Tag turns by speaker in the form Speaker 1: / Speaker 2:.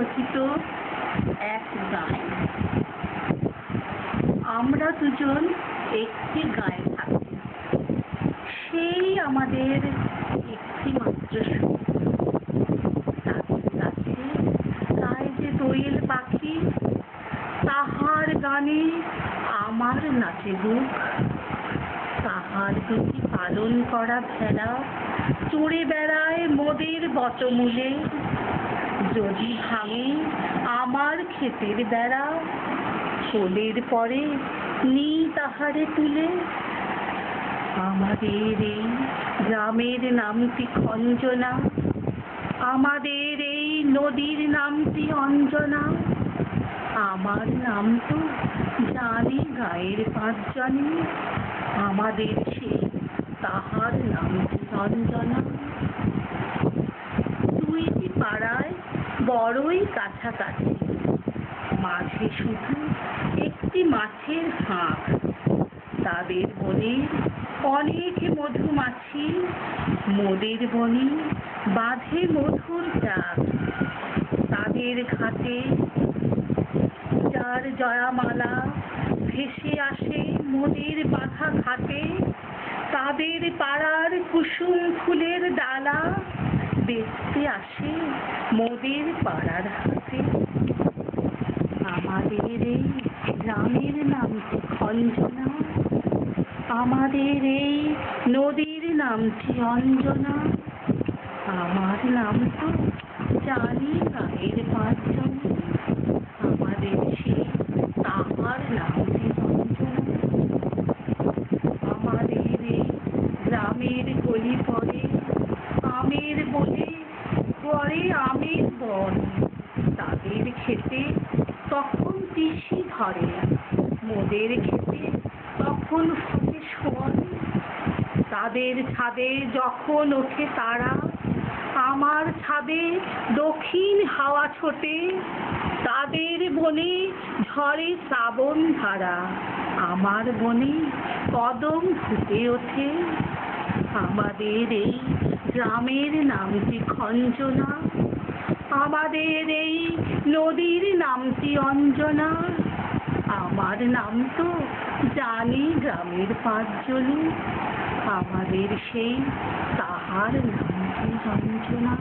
Speaker 1: রচিত এক গাঁয়ে। আমরা দুজন একটি গাঁয়ে থাকি। সেই আমাদের একটি মাত্র সুখ। তাদের কাছে গায়ে যে দোয়েল পাখি, তাহার গানে আমার নাচে বুক। তাহার দুটি পালন করা ভেড়া চড়ে বেড়ায় মোদের বটমূলে। যদি ভাঙে আমার ক্ষেতের বেড়া, কোলের পরে নিই তাহারে তুলে। আমাদের এই গ্রামের নামটি খঞ্জনা, আমাদের এই নদীর নামটি অঞ্জনা। আমার নাম তো জানে গাঁয়ের পাঁচজনে, আমাদের সেই তাহার নামটি অঞ্জনা। দুইটি পাড়ায় বড়ই কাছাকাছি, মাঝে শুধু একটি মাছের ফাঁক। তাদের বনে অনেক মধুমাছি, মোদের বনে বাঁধে মধুর চাক। তাদের ঘাটে যার জয়ামালা ভেসে আসে মোদের বাঁধা ঘাটে। তাদের পাড়ার কুসুম ফুলের ডালা দেখতে আসে মোদের পাড়ার হাটে। আমাদের এই গ্রামের নামটি খঞ্জনা, আমাদের এই নদীর নামটি অঞ্জনা। আমার নাম তো জানি গাঁয়ের পাঁচজনে, আমাদের সেই তাহার নামটি অঞ্জনা। আমাদের এই গ্রামের গলি পরে আমের বনে পরে আমের বন। তাদের খেতে তখন তিসি ধরে, মোদের খেতে তখন ফোটে শোন। তাদের ছাদে যখন ওঠে তারা, আমার ছাদে দক্ষিণ হাওয়া ছোটে। তাদের বনে ঝরে শ্রাবণ ধারা, আমার বনে কদম ফুটে ওঠে। আমাদের এই গ্রামের নামটি খঞ্জনা, আমাদের এই নদীর নামটি অঞ্জনা। আমার নাম তো জানি গ্রামের পাঁচজনে, আমাদের সেই তাহার নামটি অঞ্জনা।